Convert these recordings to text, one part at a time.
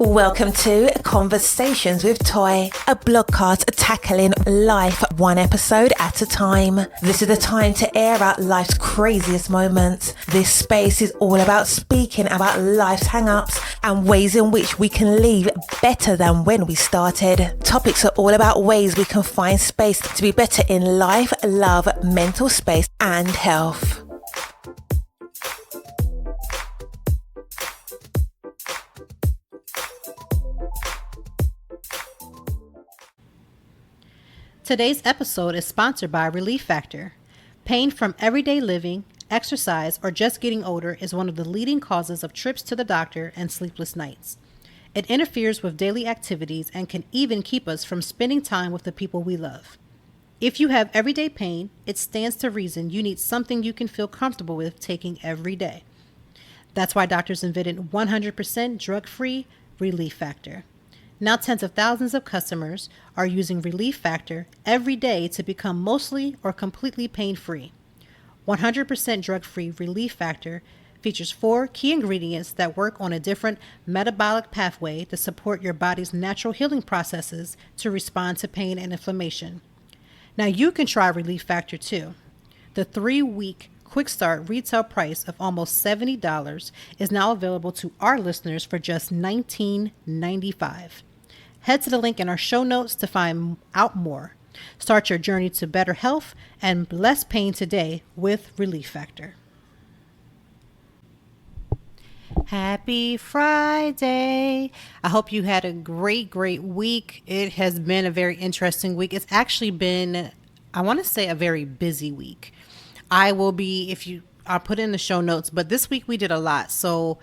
Welcome to Conversations with Toy, a blogcast tackling life one episode at a time. This is the time to air out life's craziest moments. This space is all about speaking about life's hang-ups and ways in which we can leave better than when we started. Topics are all about ways we can find space to be better in life, love, mental space, and health. Today's episode is sponsored by Relief Factor. Pain from everyday living, exercise, or just getting older is one of the leading causes of trips to the doctor and sleepless nights. It interferes with daily activities and can even keep us from spending time with the people we love. If you have everyday pain, it stands to reason you need something you can feel comfortable with taking every day. That's why doctors invented 100% drug-free Relief Factor. Now tens of thousands of customers are using Relief Factor every day to become mostly or completely pain-free. 100% drug-free Relief Factor features 4 key ingredients that work on a different metabolic pathway to support your body's natural healing processes to respond to pain and inflammation. Now you can try Relief Factor too. The 3-week quick start retail price of almost $70 is now available to our listeners for just $19.95. Head to the link in our show notes to find out more. Start your journey to better health and less pain today with Relief Factor. Happy Friday. I hope you had a great week. It has been a very interesting week. It's actually been, I want to say, a very busy week. I'll put it in the show notes, but this week we did a lot. So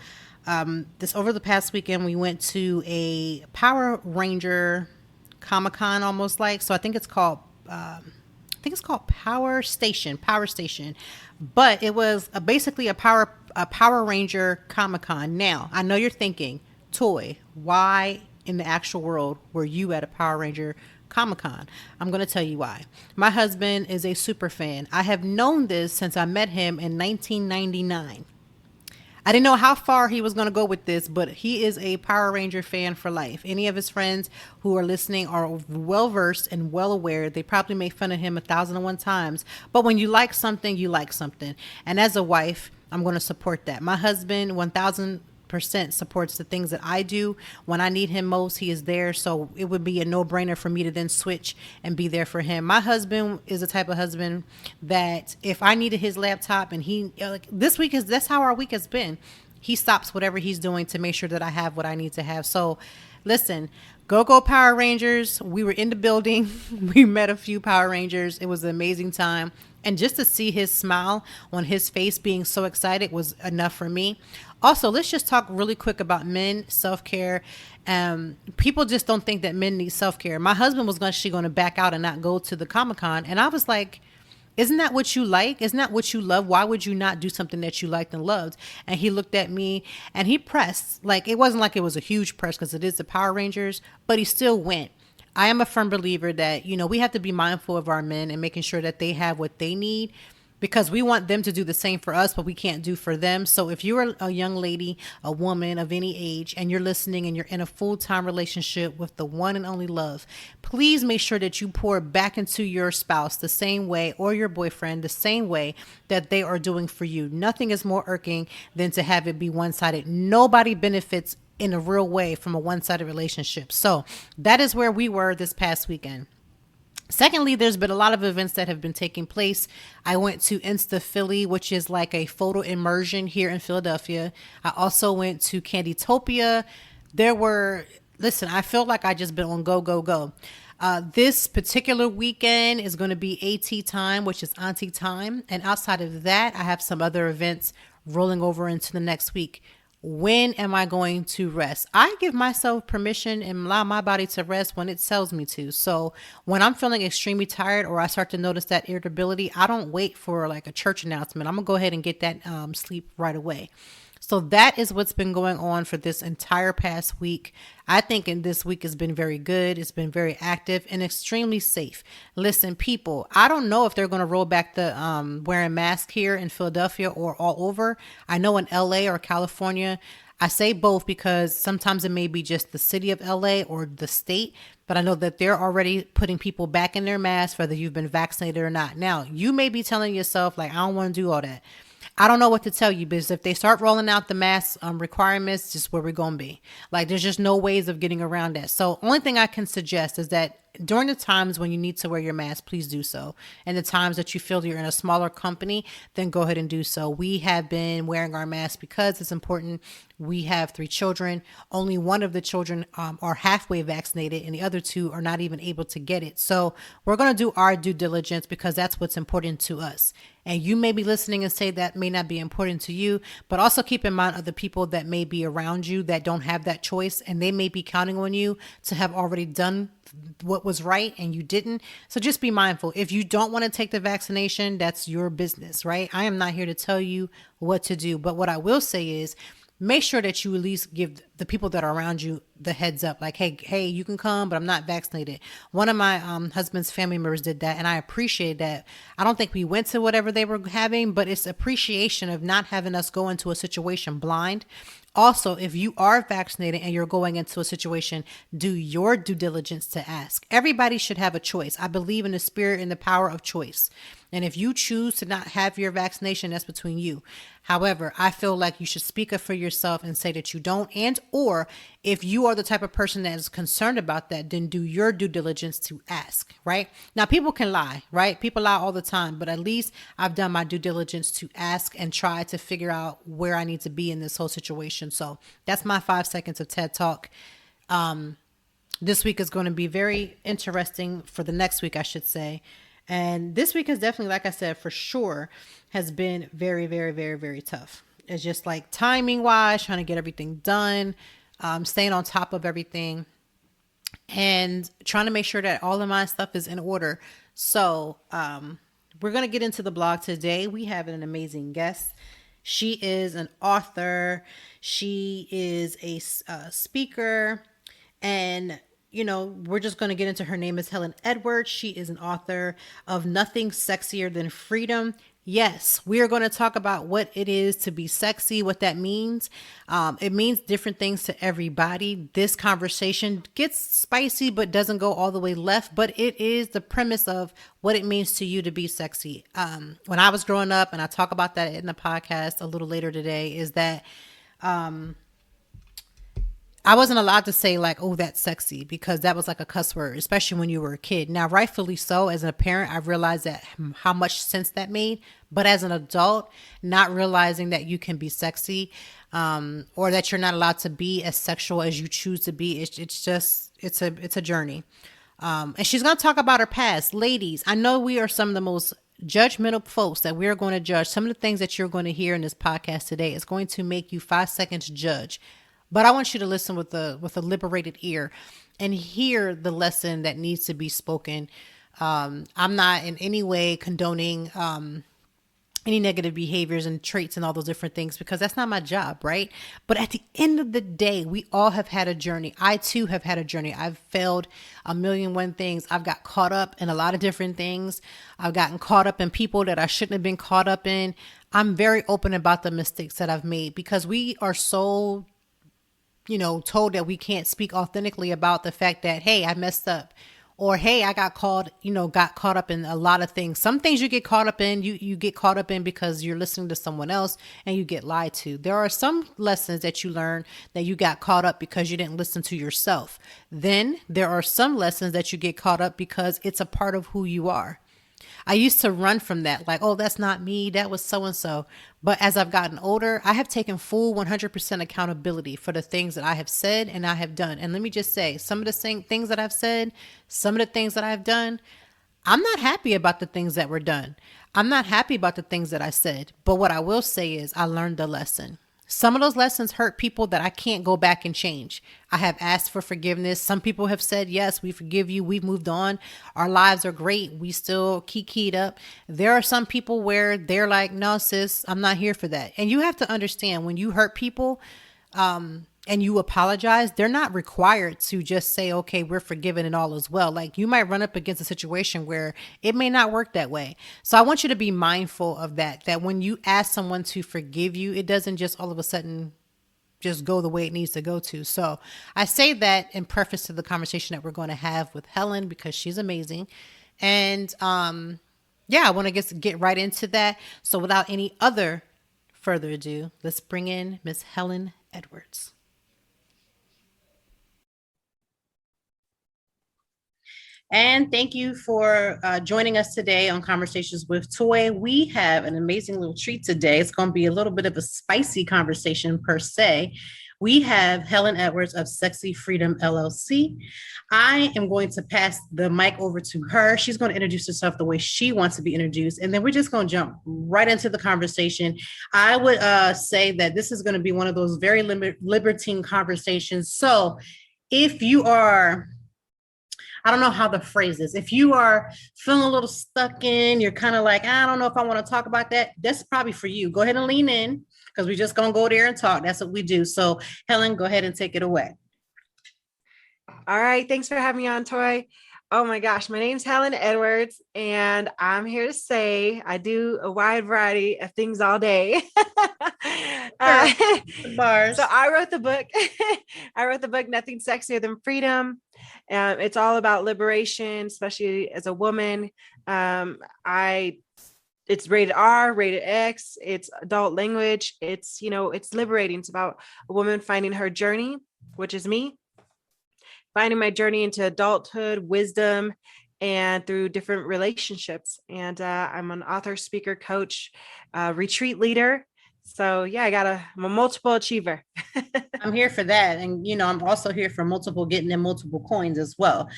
over the past weekend, we went to a Power Ranger Comic-Con almost like. So I think it's called Power Station, but it was basically a Power Ranger Comic-Con. Now, I know you're thinking, Toy, why in the actual world were you at a Power Ranger Comic-Con? I'm going to tell you why. My husband is a super fan. I have known this since I met him in 1999. I didn't know how far he was going to go with this, but he is a Power Ranger fan for life. Any of his friends who are listening are well versed and well aware. They probably make fun of him 1,001 times. But when you like something, you like something. And as a wife, I'm going to support that. My husband, 1,000% supports the things that I do. When I need him most, he is there. So it would be a no-brainer for me to then switch and be there for him. My husband is the type of husband that if I needed his laptop and that's how our week has been. He stops whatever he's doing to make sure that I have what I need to have. So listen, go Power Rangers. We were in the building. We met a few Power Rangers. It was an amazing time. And just to see his smile on his face being so excited was enough for me. Also, let's just talk really quick about men, self-care. People just don't think that men need self-care. My husband was actually going to back out and not go to the Comic-Con. And I was like, isn't that what you like? Isn't that what you love? Why would you not do something that you liked and loved? And he looked at me and he pressed. Like, it wasn't like it was a huge press because it is the Power Rangers, but he still went. I am a firm believer that, we have to be mindful of our men and making sure that they have what they need, because we want them to do the same for us, but we can't do for them. So if you're a young lady, a woman of any age, and you're listening and you're in a full-time relationship with the one and only love, please make sure that you pour back into your spouse the same way, or your boyfriend the same way that they are doing for you. Nothing is more irking than to have it be one-sided. Nobody benefits in a real way from a one-sided relationship. So that is where we were this past weekend. Secondly, there's been a lot of events that have been taking place. I went to Insta Philly, which is like a photo immersion here in Philadelphia. I also went to Candytopia. I feel like I just been on go. This particular weekend is going to be AT time, which is Auntie time. And outside of that, I have some other events rolling over into the next week. When am I going to rest? I give myself permission and allow my body to rest when it tells me to. So when I'm feeling extremely tired or I start to notice that irritability, I don't wait for like a church announcement. I'm going to go ahead and get that sleep right away. So that is what's been going on for this entire past week. I think this week has been very good. It's been very active and extremely safe. Listen, people, I don't know if they're going to roll back the wearing masks here in Philadelphia or all over. I know in LA or California, I say both because sometimes it may be just the city of LA or the state, but I know that they're already putting people back in their masks, whether you've been vaccinated or not. Now, you may be telling yourself, like, I don't want to do all that. I don't know what to tell you, because if they start rolling out the mask requirements, just where we're going to be. Like, there's just no ways of getting around that. So only thing I can suggest is that during the times when you need to wear your mask, please do so. And the times that you feel you're in a smaller company, then go ahead and do so. We have been wearing our masks because it's important. We have 3 children. Only one of the children are halfway vaccinated, and the other 2 are not even able to get it. So we're going to do our due diligence because that's what's important to us. And you may be listening and say that may not be important to you, but also keep in mind other people that may be around you that don't have that choice, and they may be counting on you to have already done what was right and you didn't. So just be mindful. If you don't want to take the vaccination, that's your business, right? I am not here to tell you what to do, but what I will say is make sure that you at least give the people that are around you the heads up, like, hey, you can come, but I'm not vaccinated. One of my husband's family members did that, and I appreciate that. I don't think we went to whatever they were having, but it's appreciation of not having us go into a situation blind. Also, if you are vaccinated and you're going into a situation, do your due diligence to ask. Everybody should have a choice. I believe in the spirit and the power of choice. And if you choose to not have your vaccination, that's between you. However, I feel like you should speak up for yourself and say that you don't. And or if you are the type of person that is concerned about that, then do your due diligence to ask, right? Now, people can lie, right? People lie all the time, but at least I've done my due diligence to ask and try to figure out where I need to be in this whole situation. So that's my 5 seconds of TED Talk. This week is going to be very interesting for the next week, I should say. And this week is definitely, like I said, for sure, has been very, very, very, very tough. It's just like timing wise, trying to get everything done, staying on top of everything, and trying to make sure that all of my stuff is in order. So we're going to get into the blog today. We have an amazing guest. She is an author. She is a speaker, and we're just going to get into her name is Helen Edwards. She is an author of Nothing Sexier Than Freedom. Yes, we are going to talk about what it is to be sexy, what that means. It means different things to everybody. This conversation gets spicy, but doesn't go all the way left. But it is the premise of what it means to you to be sexy. When I was growing up, and I talk about that in the podcast a little later today, is that I wasn't allowed to say like, oh, that's sexy, because that was like a cuss word, especially when you were a kid. Now, rightfully so, as a parent, I've realized that how much sense that made. But as an adult, not realizing that you can be sexy, or that you're not allowed to be as sexual as you choose to be, it's a journey. And she's going to talk about her past. Ladies, I know we are some of the most judgmental folks that we're going to judge. Some of the things that you're going to hear in this podcast today is going to make you 5 seconds judge. But I want you to listen with a liberated ear and hear the lesson that needs to be spoken. I'm not in any way condoning any negative behaviors and traits and all those different things, because that's not my job, right? But at the end of the day, we all have had a journey. I too have had a journey. I've failed a million one things. I've got caught up in a lot of different things. I've gotten caught up in people that I shouldn't have been caught up in. I'm very open about the mistakes that I've made, because we are so told that we can't speak authentically about the fact that, hey, I messed up, or, hey, I got caught up in a lot of things. Some things you get caught up in, you get caught up in because you're listening to someone else and you get lied to. There are some lessons that you learn that you got caught up because you didn't listen to yourself. Then there are some lessons that you get caught up because it's a part of who you are. I used to run from that, like, oh, that's not me, that was so-and-so. But as I've gotten older, I have taken full 100% accountability for the things that I have said and I have done. And let me just say, some of the things that I've said, some of the things that I've done, I'm not happy about the things that were done. I'm not happy about the things that I said. But what I will say is I learned the lesson. Some of those lessons hurt people that I can't go back and change. I have asked for forgiveness. Some people have said, yes, we forgive you. We've moved on. Our lives are great. We still keyed up. There are some people where they're like, no, sis, I'm not here for that. And you have to understand, when you hurt people, and you apologize, they're not required to just say, okay, we're forgiven and all is well. Like, you might run up against a situation where it may not work that way. So I want you to be mindful of that when you ask someone to forgive you, it doesn't just all of a sudden just go the way it needs to go to. So I say that in preface to the conversation that we're going to have with Helen, because she's amazing. And yeah, I want to get right into that. So without any other further ado, let's bring in Miss Helen Edwards. And thank you for joining us today on Conversations with Toy. We have an amazing little treat today. It's going to be a little bit of a spicy conversation per se. We have Helen Edwards of Sexy Freedom LLC. I am going to pass the mic over to her. She's going to introduce herself the way she wants to be introduced, and then we're just going to jump right into the conversation. I would say that this is going to be one of those very libertine conversations. So if you are, I don't know how the phrase is. If you are feeling a little stuck in, you're kind of like, I don't know if I want to talk about that. That's probably for you. Go ahead and lean in, because we're just going to go there and talk. That's what we do. So Helen, go ahead and take it away. All right. Thanks for having me on, Toy. Oh my gosh. My name's Helen Edwards, and I'm here to say I do a wide variety of things all day. Bars. So I wrote the book. I wrote the book, Nothing Sexier Than Freedom. It's all about liberation, especially as a woman. It's rated R, rated X. It's adult language. It's, it's liberating. It's about a woman finding her journey, which is me, finding my journey into adulthood, wisdom, and through different relationships. And I'm an author, speaker, coach, retreat leader. So yeah, I'm a multiple achiever. I'm here for that. And, I'm also here for getting in multiple coins as well.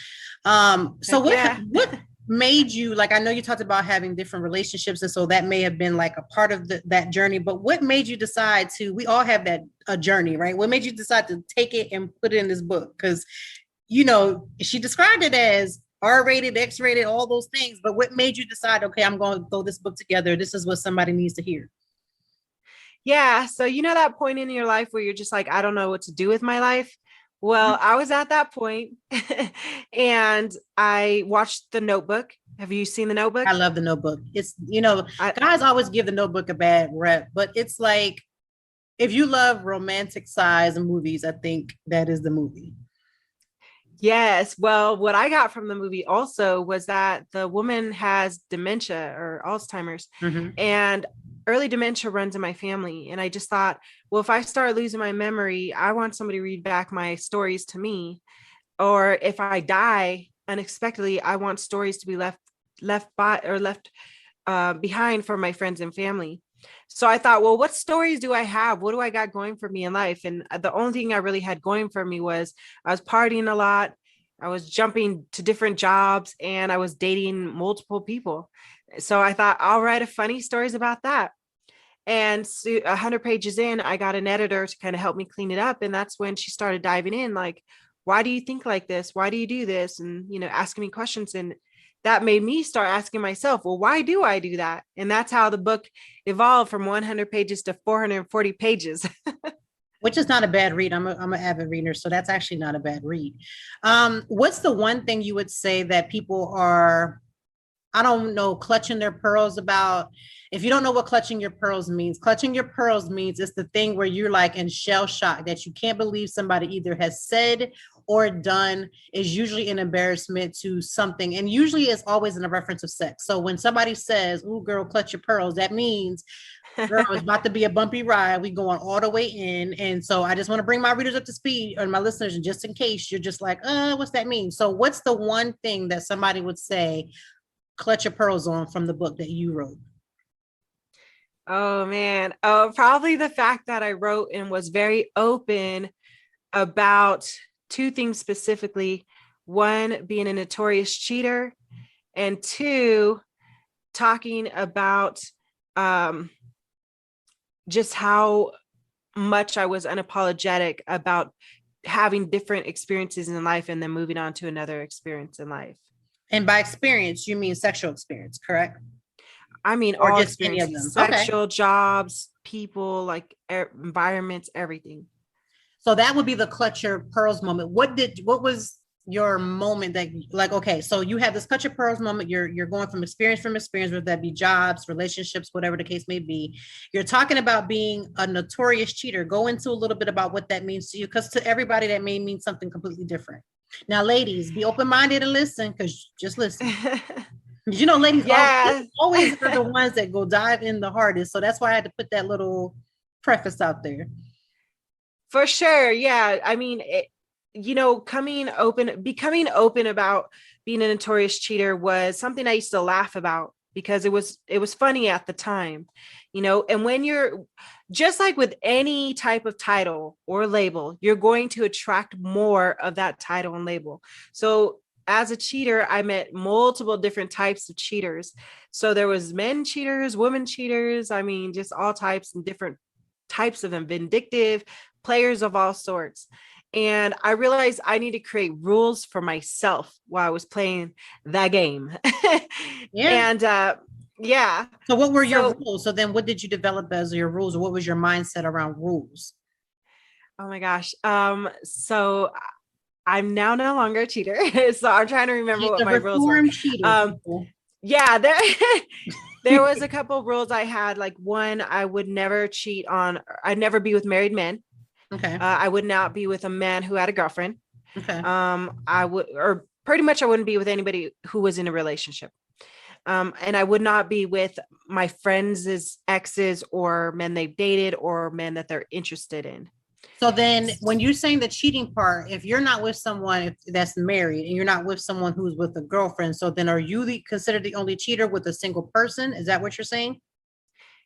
So what made you, like, I know you talked about having different relationships, and so that may have been like a part of that journey, but what made you decide we all have a journey, right? What made you decide to take it and put it in this book? Because, she described it as R-rated, X-rated, all those things, but what made you decide, okay, I'm going to throw this book together. This is what somebody needs to hear. Yeah. So, that point in your life where you're just like, I don't know what to do with my life. Well, I was at that point and I watched The Notebook. Have you seen The Notebook? I love The Notebook. It's, guys always give The Notebook a bad rep, but it's like, if you love romantic size movies, I think that is the movie. Yes. Well, what I got from the movie also was that the woman has dementia or Alzheimer's, and early dementia runs in my family. And I just thought, well, if I start losing my memory, I want somebody to read back my stories to me. Or if I die unexpectedly, I want stories to be left behind for my friends and family. So I thought, well, what stories do I have? What do I got going for me in life? And the only thing I really had going for me was I was partying a lot. I was jumping to different jobs, and I was dating multiple people. So I thought I'll write a funny stories about that. And so 100 pages in, I got an editor to kind of help me clean it up. And that's when she started diving in, like, why do you think like this? Why do you do this? And, asking me questions. And that made me start asking myself, well, why do I do that? And that's how the book evolved from 100 pages to 440 pages. Which is not a bad read. I'm an avid reader, so that's actually not a bad read. What's the one thing you would say that people are, I don't know, clutching their pearls about? If you don't know what clutching your pearls means it's the thing where you're like in shell shock that you can't believe somebody either has said or done, is usually an embarrassment to something. And usually it's always in a reference of sex. So when somebody says, "Ooh, girl, clutch your pearls," that means, girl, it's about to be a bumpy ride. We going all the way in. And so I just want to bring my readers up to speed, and my listeners, and just in case you're just like, what's that mean? So what's the one thing that somebody would say, clutch your pearls on, from the book that you wrote? Oh man. Probably the fact that I wrote and was very open about two things specifically. One, being a notorious cheater, and two, talking about just how much I was unapologetic about having different experiences in life and then moving on to another experience in life. And by experience, you mean sexual experience, correct? I mean, or all just any of them. sexual, okay. Jobs, people, like environments, everything. So that would be the clutch your pearls moment. What was your moment that like, okay, so you have this cut your pearls moment. You're going from experience, whether that be jobs, relationships, whatever the case may be. You're talking about being a notorious cheater. Go into a little bit about what that means to you, because to everybody that may mean something completely different. Now, ladies, be open-minded and listen, because just listen. You know, ladies Yeah. always are the ones that go dive in the hardest. So that's why I had to put that little preface out there. For sure. Yeah. I mean, becoming open about being a notorious cheater was something I used to laugh about because it was funny at the time, and when you're just like with any type of title or label, you're going to attract more of that title and label. So as a cheater, I met multiple different types of cheaters. So there was men cheaters, women cheaters. I mean, just all types and different types of them, vindictive players of all sorts. And I realized I need to create rules for myself while I was playing that game. Yeah. And yeah. So what were your rules? So then what did you develop as your rules? What was your mindset around rules? Oh my gosh. So I'm now no longer a cheater. So I'm trying to remember what my rules were. Cheater, Yeah, there was a couple of rules I had. Like one, I would never cheat on, I'd never be with married men. Okay. I would not be with a man who had a girlfriend. Okay. I would, or pretty much I wouldn't be with anybody who was in a relationship. And I would not be with my friends' exes or men they've dated or men that they're interested in. So then when you're saying the cheating part, if you're not with someone that's married and you're not with someone who's with a girlfriend, so then are you considered the only cheater with a single person? Is that what you're saying?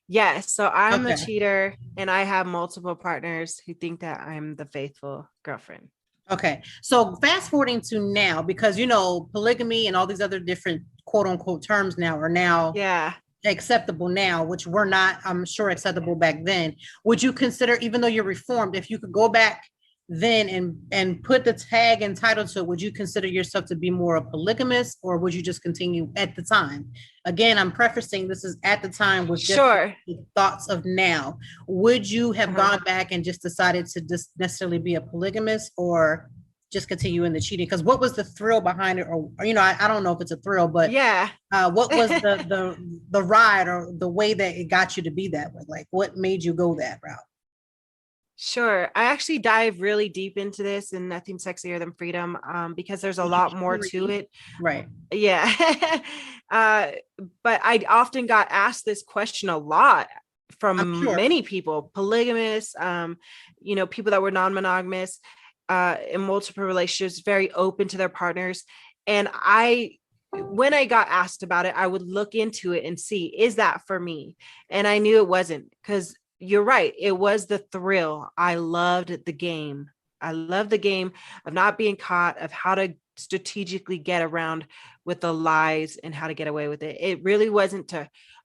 Yes. So I'm the cheater and I have multiple partners who think that I'm the faithful girlfriend. Okay. So fast forwarding to now, because polygamy and all these other different quote unquote terms now are now acceptable now, which were not, I'm sure, acceptable back then. Would you consider, even though you're reformed, if you could go back then and put the tag and title to it, would you consider yourself to be more a polygamist, or would you just continue at the time? Again, I'm prefacing this is at the time with just the thoughts of now. Would you have gone back and just decided to just necessarily be a polygamist, or just continue in the cheating? Because what was the thrill behind it? Or I don't know if it's a thrill, but what was the ride or the way that it got you to be that way? Like, what made you go that route? Sure. I actually dive really deep into this in Nothing Sexier Than Freedom, because there's a lot more to it. Right. Yeah. But I often got asked this question a lot from many people, polygamists, people that were non-monogamous, in multiple relationships, very open to their partners. And when I got asked about it, I would look into it and see, is that for me? And I knew it wasn't, because you're right. It was the thrill. I loved the game. I love the game of not being caught, of how to strategically get around with the lies and how to get away with it. It really wasn't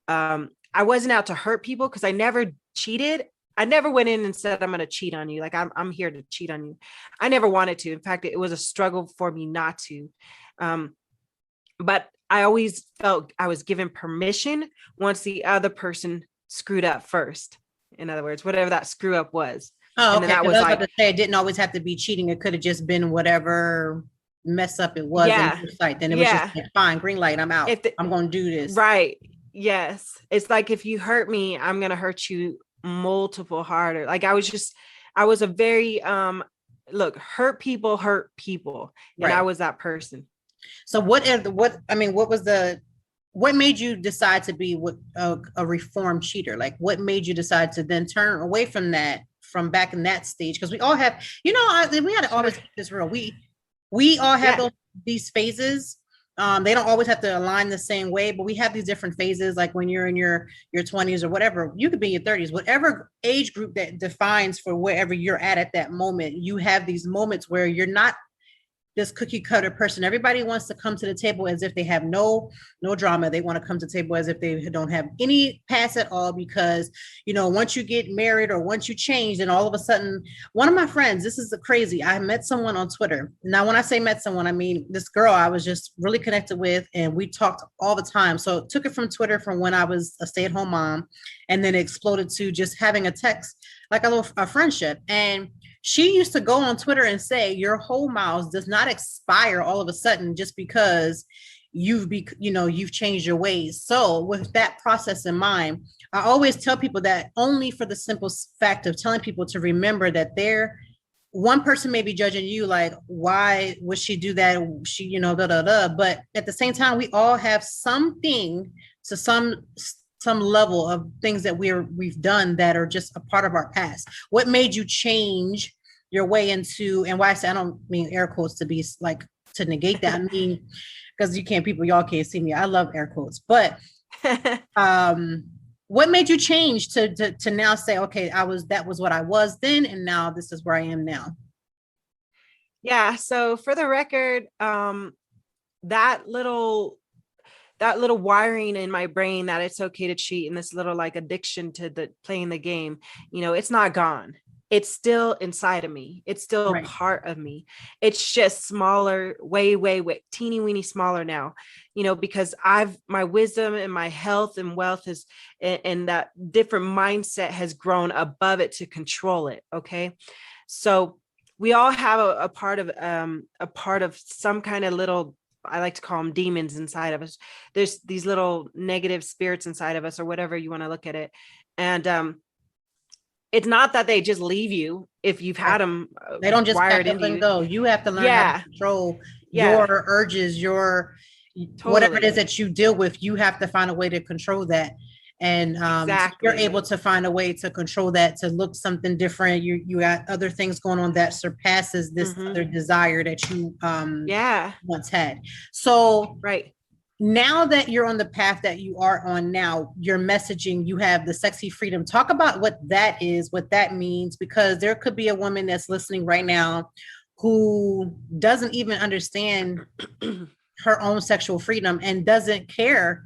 I wasn't out to hurt people, because I never cheated. I never went in and said, I'm going to cheat on you. Like I'm here to cheat on you. I never wanted to. In fact, it was a struggle for me not to. But I always felt I was given permission once the other person screwed up first. In other words, whatever that screw up was. Oh, okay. I was about to say, it didn't always have to be cheating. It could have just been whatever mess up it was in your sight. Then it was just like, fine, green light, I'm out. I'm going to do this. Right. Yes. It's like, if you hurt me, I'm going to hurt you multiple harder. Like I was a very, hurt people. And I was that person. So what made you decide to be a reformed cheater? Like, what made you decide to then turn away from that, from back in that stage? Because we all have, we had to always keep this real. We all have these phases. They don't always have to align the same way, but we have these different phases. Like when you're in your 20s or whatever, you could be in your 30s, whatever age group that defines for wherever you're at that moment. You have these moments where you're not this cookie cutter person. Everybody wants to come to the table as if they have no drama. They want to come to the table as if they don't have any past at all, because, once you get married or once you change, then all of a sudden, one of my friends, this is crazy. I met someone on Twitter. Now, when I say met someone, I mean this girl I was just really connected with, and we talked all the time. So it took it from Twitter from when I was a stay-at-home mom, and then it exploded to just having a text, like a friendship. And She used to go on Twitter and say your whole mouth does not expire all of a sudden just because you've changed your ways. So with that process in mind, I always tell people that only for the simple fact of telling people to remember that one person may be judging you like, why would she do that? She, da da da. But at the same time, we all have something to some level of things that we've done that are just a part of our past. What made you change your way into, and why I say I don't mean air quotes to be like to negate that. I mean, because y'all can't see me. I love air quotes, but what made you change to now say, okay, that was what I was then, and now this is where I am now? Yeah. So for the record, that little wiring in my brain that it's okay to cheat and this little like addiction to playing the game, it's not gone. It's still inside of me. It's still Right. part of me. It's just smaller, way, teeny weeny smaller now, because my wisdom and my health and wealth and that different mindset has grown above it to control it. Okay. So we all have a part of some kind of little, I like to call them demons inside of us. There's these little negative spirits inside of us, or whatever you want to look at it. And, it's not that they just leave you if you've had them. They don't just wired pack up into and you. go. You have to learn how to control your urges, whatever it is that you deal with. You have to find a way to control that. And Exactly. you're able to find a way to control that, to look something different. You got other things going on that surpasses this other desire that you once had. So right. Now that you're on the path that you are on now, your messaging, you have the sexy freedom. Talk about what that is, what that means, because there could be a woman that's listening right now who doesn't even understand her own sexual freedom and doesn't care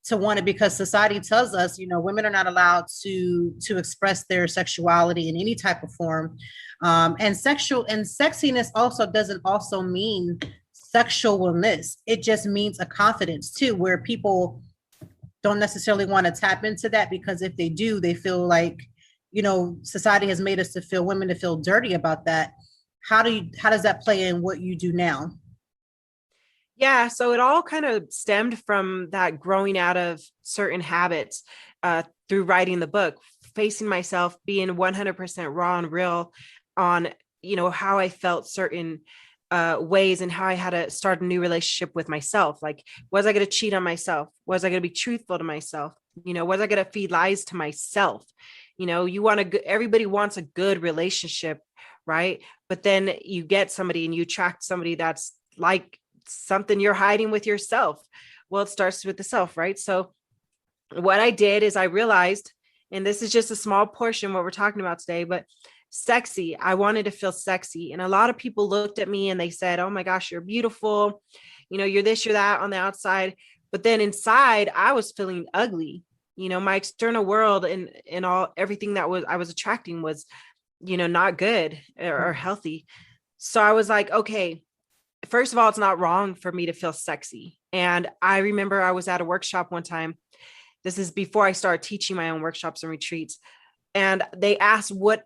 to want it, because society tells us, women are not allowed to express their sexuality in any type of form. And sexiness also doesn't also mean sexualness. It just means a confidence too, where people don't necessarily want to tap into that, because if they do, they feel like, society has made us to feel women to feel dirty about that. How does that play in what you do now? Yeah. So it all kind of stemmed from that growing out of certain habits through writing the book, facing myself, being 100% raw and real on, how I felt certain ways and how I had to start a new relationship with myself. Like, was I going to cheat on myself? Was I going to be truthful to myself? Was I going to feed lies to myself? Everybody wants a good relationship, right? But then you get somebody and you attract somebody that's like something you're hiding with yourself. Well, it starts with the self, right? So what I did is I realized, and this is just a small portion what we're talking about today, but sexy. I wanted to feel sexy. And a lot of people looked at me and they said, oh my gosh, you're beautiful. You're this, you're that on the outside. But then inside, I was feeling ugly. My external world and everything that I was attracting was, not good or healthy. So I was like, okay, first of all, it's not wrong for me to feel sexy. And I remember I was at a workshop one time. This is before I started teaching my own workshops and retreats. And they asked, what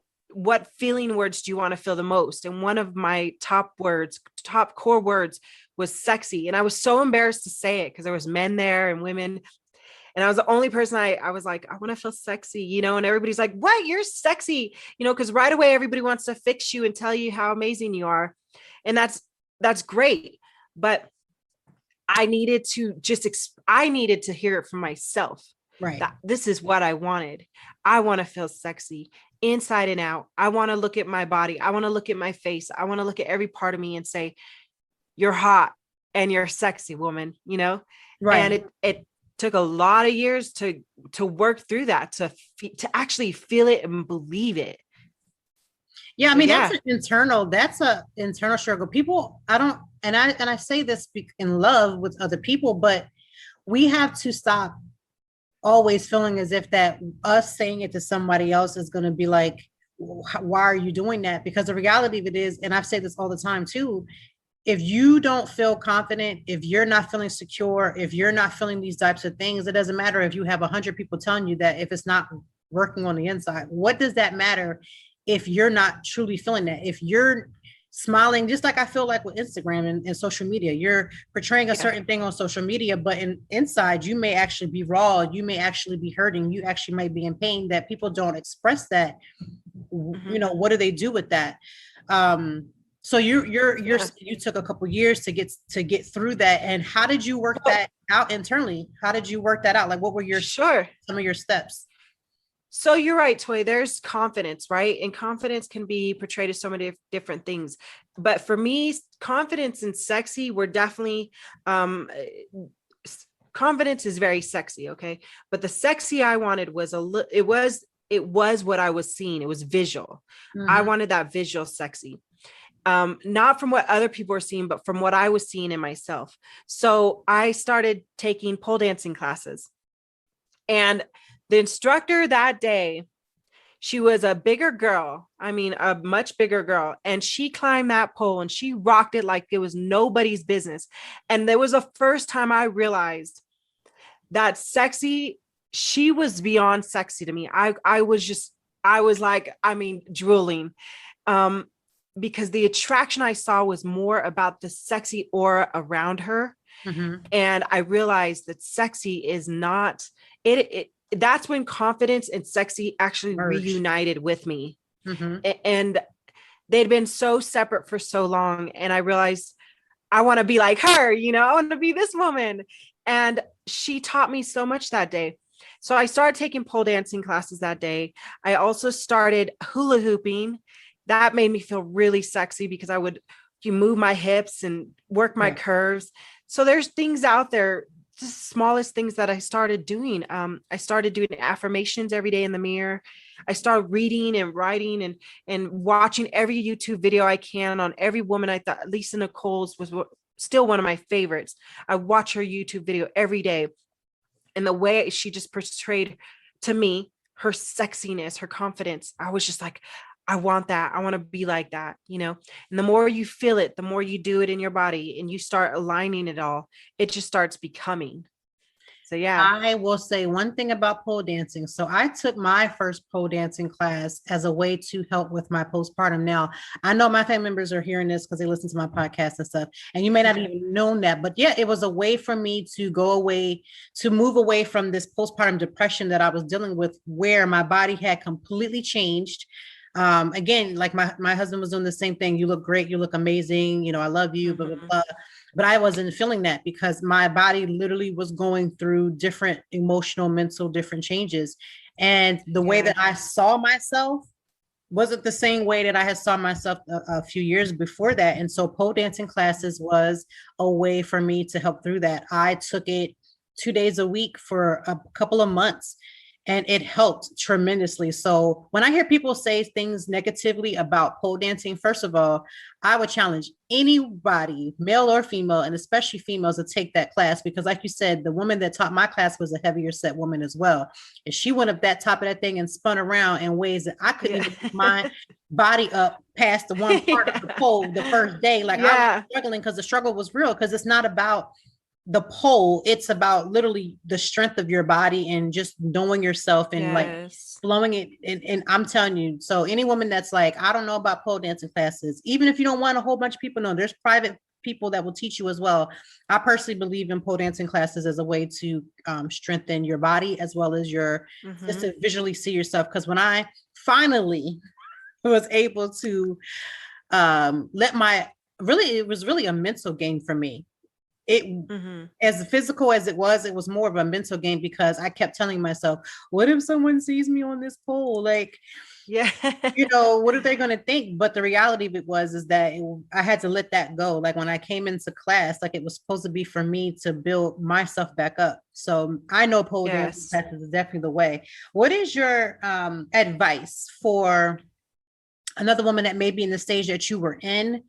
feeling words do you want to feel the most? And one of my top core words was sexy. And I was so embarrassed to say it because there was men there and women. And I was the only person I was like, I want to feel sexy, and everybody's like, what? You're sexy, because right away, everybody wants to fix you and tell you how amazing you are. And that's great. But I needed to I needed to hear it from myself. Right. That this is what I wanted. I want to feel sexy inside and out. I want to look at my body. I want to look at my face. I want to look at every part of me and say, you're hot and you're sexy, woman, Right. And it took a lot of years to work through that, to actually feel it and believe it. Yeah. I mean, that's an internal struggle. People, and I say this in love with other people, but we have to stop always feeling as if that us saying it to somebody else is going to be like, why are you doing that? Because the reality of it is, and I've said this all the time too, if you don't feel confident, if you're not feeling secure, if you're not feeling these types of things, it doesn't matter if you have 100 people telling you that if it's not working on the inside. What does that matter if you're not truly feeling that. If you're smiling, just like I feel like with Instagram and social media, you're portraying a certain thing on social media, but inside you may actually be raw, you may actually be hurting, you actually might be in pain, that people don't express that. You know, what do they do with that? So you took a couple years to get through that. And how did you work that out internally? How did you work that out? Like, what were some of your steps? So you're right, Toy. There's confidence, right? And confidence can be portrayed as so many different things. But for me, confidence and sexy were definitely, confidence is very sexy. Okay. But the sexy I wanted was it was what I was seeing. It was visual. I wanted that visual sexy. Not from what other people were seeing, but from what I was seeing in myself. So I started taking pole dancing classes, and the instructor that day, she was a bigger girl. I mean, a much bigger girl. And she climbed that pole and she rocked it like it was nobody's business. And there was the first time I realized that sexy, she was beyond sexy to me. I was like, I mean, drooling. Because the attraction I saw was more about the sexy aura around her. And I realized that sexy is not it. That's when confidence and sexy actually reunited with me. And they'd been so separate for so long. And I realized I want to be like her, you know, I want to be this woman. And she taught me so much that day. So I started taking pole dancing classes that day. I also started hula hooping. That made me feel really sexy because you move my hips and work my curves. So there's things out there, just the smallest things that I started doing. I started doing affirmations every day in the mirror. I started reading and writing and watching every YouTube video I can on every woman. I thought Lisa Nicole's was still one of my favorites. I watch her YouTube video every day. And the way she just portrayed to me, her sexiness, her confidence, I was just like, I want that. I want to be like that, you know? And the more you feel it, the more you do it in your body and you start aligning it all, it just starts becoming. So, yeah. I will say one thing about pole dancing. So I took my first pole dancing class as a way to help with my postpartum. Now, I know my family members are hearing this because they listen to my podcast and stuff, and you may not even known that, but yeah, it was a way for me to move away from this postpartum depression that I was dealing with, where my body had completely changed. Again, like my husband was doing the same thing. You look great. You look amazing. You know, I love you, blah, blah, blah. But I wasn't feeling that because my body literally was going through different emotional, mental, different changes. And the way that I saw myself wasn't the same way that I had saw myself a few years before that. And so pole dancing classes was a way for me to help through that. I took it 2 days a week for a couple of months. And it helped tremendously. So when I hear people say things negatively about pole dancing, first of all, I would challenge anybody, male or female, and especially females, to take that class. Because like you said, the woman that taught my class was a heavier set woman as well. And she went up that top of that thing and spun around in ways that I couldn't even get my body up past the one part of the pole the first day. Like I was struggling because the struggle was real, because it's not about the pole, it's about literally the strength of your body and just knowing yourself and like flowing it. And I'm telling you, so any woman that's like, I don't know about pole dancing classes, even if you don't want a whole bunch of people, know there's private people that will teach you as well. I personally believe in pole dancing classes as a way to strengthen your body as well as your just to visually see yourself. Because when I finally was able to it was really a mental game for me. As physical as it was more of a mental game, because I kept telling myself, what if someone sees me on this pole? Like, you know, what are they going to think? But the reality of it is that I had to let that go. Like when I came into class, like it was supposed to be for me to build myself back up. So I know pole dancing classes is definitely the way. What is your advice for another woman that may be in the stage that you were in?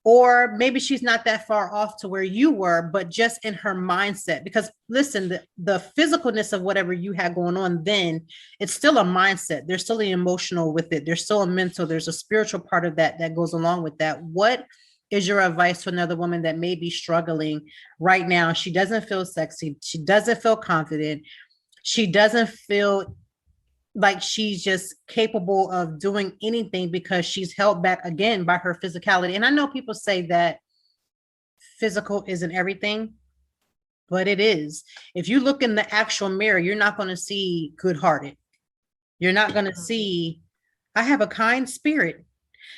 Or maybe she's not that far off to where you were, but just in her mindset. Because listen, the physicalness of whatever you had going on then, it's still a mindset. There's still an emotional with it. There's still a mental, there's a spiritual part of that goes along with that. What is your advice to another woman that may be struggling right now? She doesn't feel sexy. She doesn't feel confident. She doesn't feel like she's just capable of doing anything because she's held back again by her physicality. And I know people say that physical isn't everything, but it is. If you look in the actual mirror, you're not going to see good-hearted. You're not going to see, I have a kind spirit.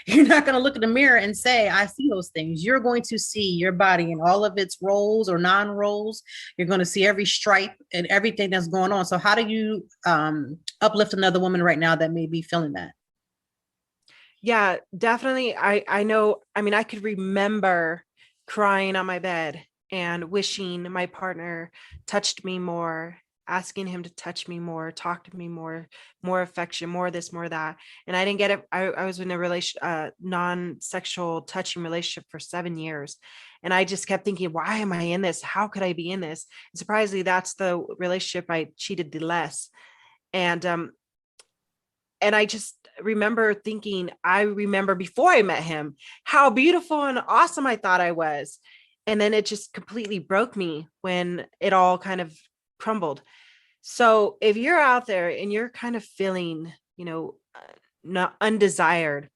You're not going to look in the mirror and say, I see those things. You're going to see your body in all of its roles or non-roles. You're going to see every stripe and everything that's going on. So how do you uplift another woman right now that may be feeling that? Yeah, definitely. I know. I mean, I could remember crying on my bed and wishing my partner touched me more, asking him to touch me more, talk to me more, more affection, more this, more that. And I didn't get it. I was in a non-sexual touching relationship for 7 years. And I just kept thinking, why am I in this? How could I be in this? And surprisingly, that's the relationship I cheated the less. And I just remember thinking, I remember before I met him, how beautiful and awesome I thought I was. And then it just completely broke me when it all kind of crumbled. So if you're out there and you're kind of feeling, not undesired,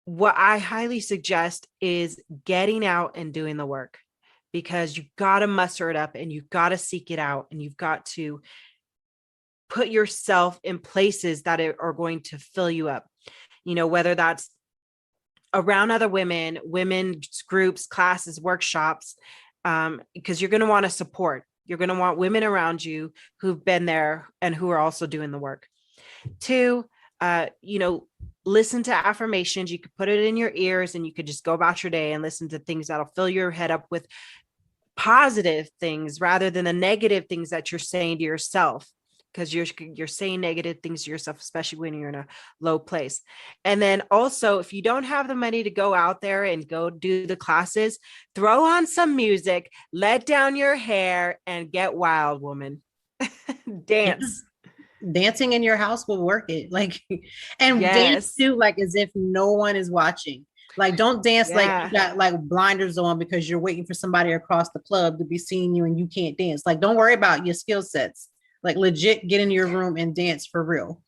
what I highly suggest is getting out and doing the work, because you've got to muster it up and you've got to seek it out and you've got to put yourself in places that are going to fill you up, whether that's around other women, women's groups, classes, workshops, because you're going to want to support. You're going to want women around you who've been there and who are also doing the work. Two, listen to affirmations. You could put it in your ears and you could just go about your day and listen to things that'll fill your head up with positive things rather than the negative things that you're saying to yourself, because you're saying negative things to yourself, especially when you're in a low place. And then also, if you don't have the money to go out there and go do the classes, throw on some music, let down your hair, and get wild, woman. Dance. Dancing in your house will work it. Like, and Yes. dance too, like as if no one is watching. Like, don't dance like you got like blinders on because you're waiting for somebody across the club to be seeing you and you can't dance. Like, don't worry about your skill sets. Like, legit get in your room and dance for real.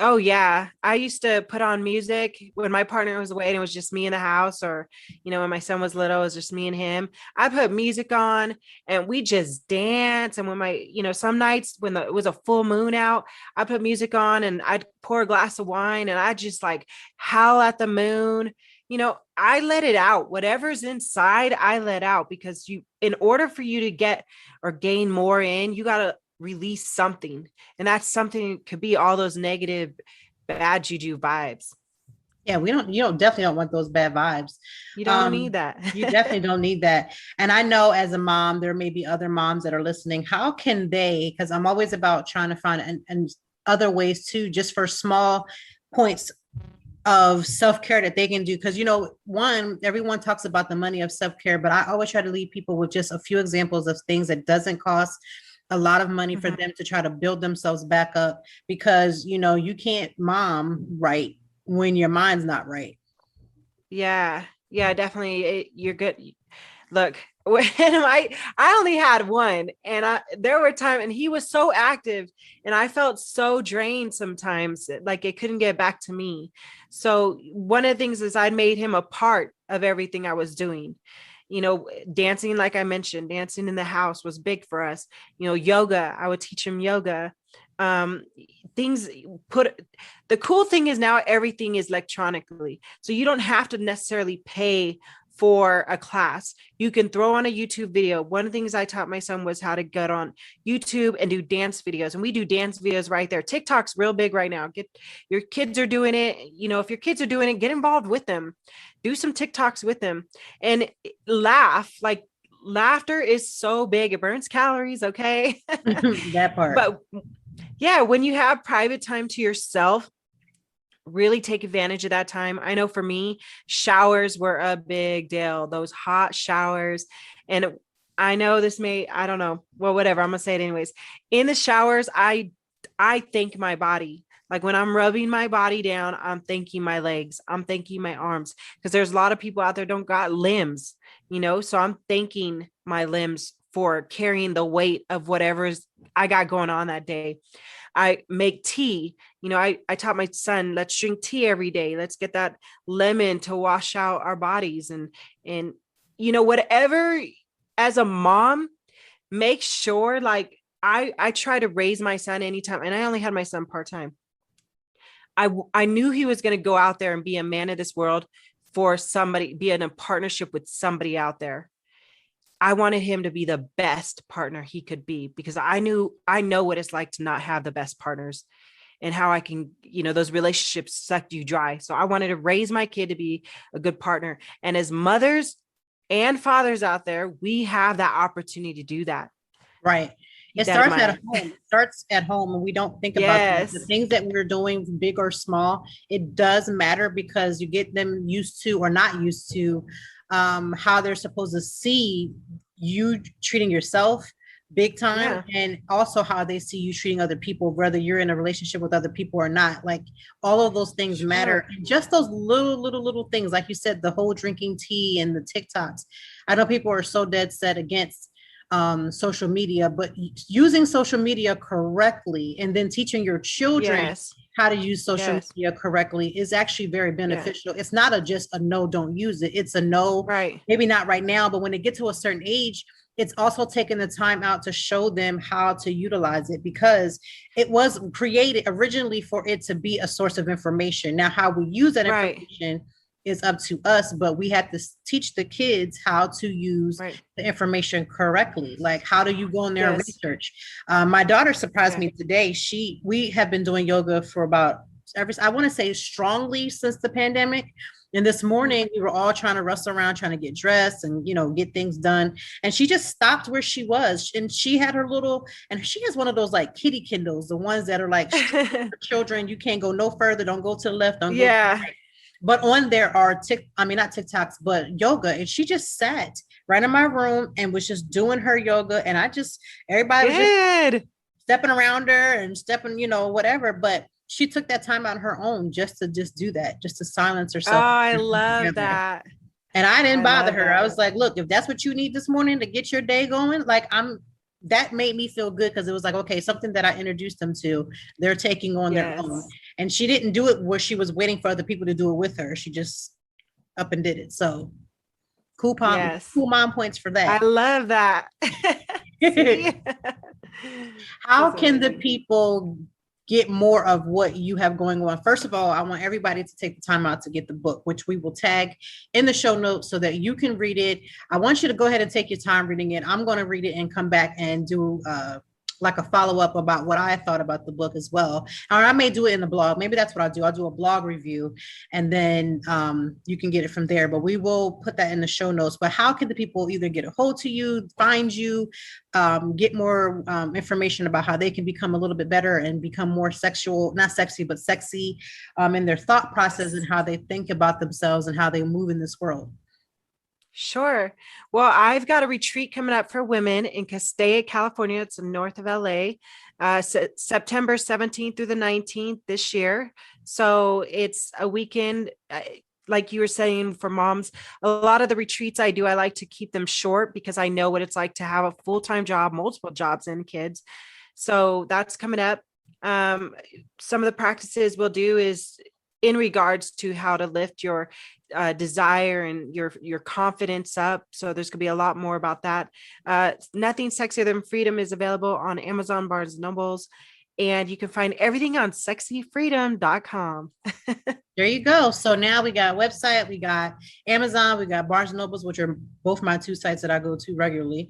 Oh yeah. I used to put on music when my partner was away and it was just me in the house, or, when my son was little, it was just me and him. I put music on and we just dance. And when some nights when it was a full moon out, I put music on and I'd pour a glass of wine and I just like howl at the moon. I let it out. Whatever's inside, I let out, because in order for you to get or gain more in, you got to release something, and that's something could be all those negative bad juju vibes. Yeah, you definitely don't want those bad vibes. You don't need that. You definitely don't need that. And I know as a mom, there may be other moms that are listening. How can they, because I'm always about trying to find and other ways too, just for small points of self-care that they can do. Because everyone talks about the money of self-care, but I always try to leave people with just a few examples of things that doesn't cost a lot of money for them to try to build themselves back up, because you can't mom right when your mind's not right. Yeah, definitely. You're good. Look, when I only had one, and there were times, and he was so active and I felt so drained sometimes, like it couldn't get back to me. So one of the things is I made him a part of everything I was doing. Dancing, like I mentioned, dancing in the house was big for us. Yoga, I would teach him yoga. The cool thing is now everything is electronically. So you don't have to necessarily pay for a class. You can throw on a YouTube video. One of the things I taught my son was how to get on YouTube and do dance videos. And we do dance videos right there. TikTok's real big right now. Your kids are doing it. If your kids are doing it, get involved with them. Do some TikToks with them and laugh. Like, laughter is so big. It burns calories. Okay. That part. But yeah, when you have private time to yourself, really take advantage of that time. I know for me, showers were a big deal, those hot showers. And I know I don't know. Well, whatever. I'm going to say it anyways. In the showers, I thank my body. Like when I'm rubbing my body down, I'm thanking my legs. I'm thanking my arms, because there's a lot of people out there don't got limbs, so I'm thanking my limbs for carrying the weight of whatever's I got going on that day. I make tea. I taught my son, let's drink tea every day. Let's get that lemon to wash out our bodies. And whatever, as a mom, make sure, like, I try to raise my son anytime. And I only had my son part-time. I knew he was going to go out there and be a man of this world for somebody, be in a partnership with somebody out there. I wanted him to be the best partner he could be, because I know what it's like to not have the best partners, and how I can, those relationships suck you dry. So I wanted to raise my kid to be a good partner. And as mothers and fathers out there, we have that opportunity to do that. Right. It starts at home. It starts at home, and we don't think about the things that we're doing, big or small. It does matter, because you get them used to, or not used to, how they're supposed to see you treating yourself big time, and also how they see you treating other people, whether you're in a relationship with other people or not. Like, all of those things matter. And just those little things, like you said, the whole drinking tea and the TikToks. I know people are so dead set against social media, but using social media correctly, and then teaching your children how to use social media correctly is actually very beneficial. It's not just a no, don't use it. It's a no, maybe not right now, but when they get to a certain age, it's also taking the time out to show them how to utilize it, because it was created originally for it to be a source of information. Now, how we use that information is up to us, but we have to teach the kids how to use the information correctly. Like, how do you go in there and research? My daughter surprised me today. We have been doing yoga for about, I want to say strongly, since the pandemic. And this morning we were all trying to rustle around, trying to get dressed and, get things done. And she just stopped where she was. And she had her and she has one of those like kitty Kindles, the ones that are like for children. You can't go no further. Don't go to the left. Don't go to the right. But on there are not TikToks, but yoga. And she just sat right in my room and was just doing her yoga. And everybody was just stepping around her and stepping, whatever. But she took that time on her own just to do that, just to silence herself. Oh, I love that. And I didn't bother her. I was like, look, if that's what you need this morning to get your day going, like, that made me feel good, because it was like, okay, something that I introduced them to, they're taking on their own. And she didn't do it where she was waiting for other people to do it with her. She just up and did it. So cool mom points for that. I love that. How can the people get more of what you have going on? First of all, I want everybody to take the time out to get the book, which we will tag in the show notes so that you can read it. I want you to go ahead and take your time reading it. I'm going to read it and come back and do like a follow-up about what I thought about the book as well. Or I may do it in the blog. Maybe that's what I'll do. I'll do a blog review, and then you can get it from there. But we will put that in the show notes. But how can the people either get a hold to you, find you, get more information about how they can become a little bit better and become more not sexy, but sexy in their thought process and how they think about themselves and how they move in this world? Sure. Well, I've got a retreat coming up for women in Castaic, California. It's north of LA, September 17th through the 19th this year. So it's a weekend, like you were saying, for moms. A lot of the retreats I do, I like to keep them short, because I know what it's like to have a full-time job, multiple jobs, and kids. So that's coming up. Some of the practices we'll do is in regards to how to lift your desire and your confidence up. So there's gonna be a lot more about that. Nothing Sexier Than Freedom is available on Amazon, Barnes and Nobles, and you can find everything on sexyfreedom.com. There you go. So now we got a website, we got Amazon, we got Barnes and Nobles, which are both my two sites that I go to regularly.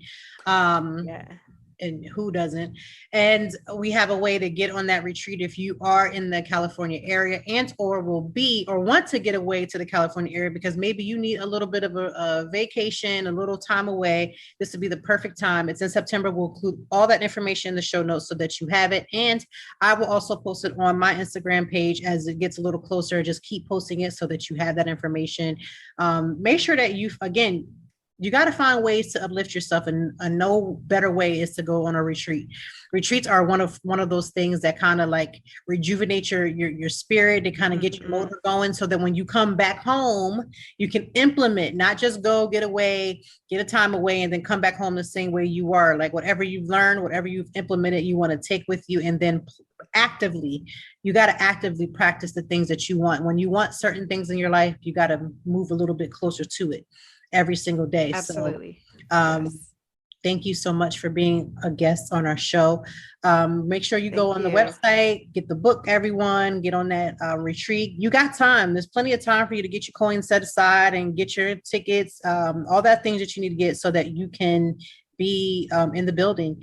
And who doesn't? And we have a way to get on that retreat if you are in the California area and or want to get away to the California area, because maybe you need a little bit of a vacation, a little time away. This would be the perfect time. It's in September. We'll include all that information in the show notes so that you have it. And I will also post it on my Instagram page as it gets a little closer. Just keep posting it so that you have that information. Make sure that you got to find ways to uplift yourself, and no better way is to go on a retreat. Retreats are one of those things that kind of like rejuvenate your spirit, to kind of get your motor going, so that when you come back home, you can implement, not just go get away, get a time away, and then come back home the same way you are. Like whatever you've learned, whatever you've implemented, you want to take with you, and then you got to actively practice the things that you want. When you want certain things in your life, you got to move a little bit closer to it every single day. Absolutely. So, thank you so much for being a guest on our show. Make sure you go on the website, get the book, everyone, get on that retreat. You got time. There's plenty of time for you to get your coins set aside and get your tickets, all that things that you need to get so that you can be in the building.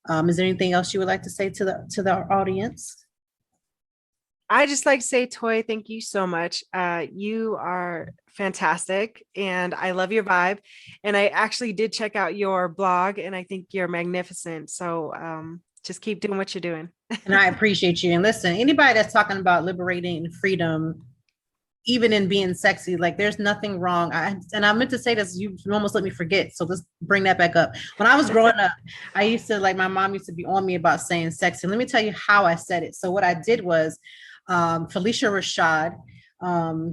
Is there anything else you would like to say to the audience? I just like to say, Toy, thank you so much. You are fantastic, and I love your vibe. And I actually did check out your blog, and I think you're magnificent. So just keep doing what you're doing. And I appreciate you. And listen, anybody that's talking about liberating and freedom, even in being sexy, like there's nothing wrong. I meant to say this, you almost let me forget. So let's bring that back up. When I was growing up, I used to, like, my mom used to be on me about saying sexy. Let me tell you how I said it. So what I did was, Felicia Rashad,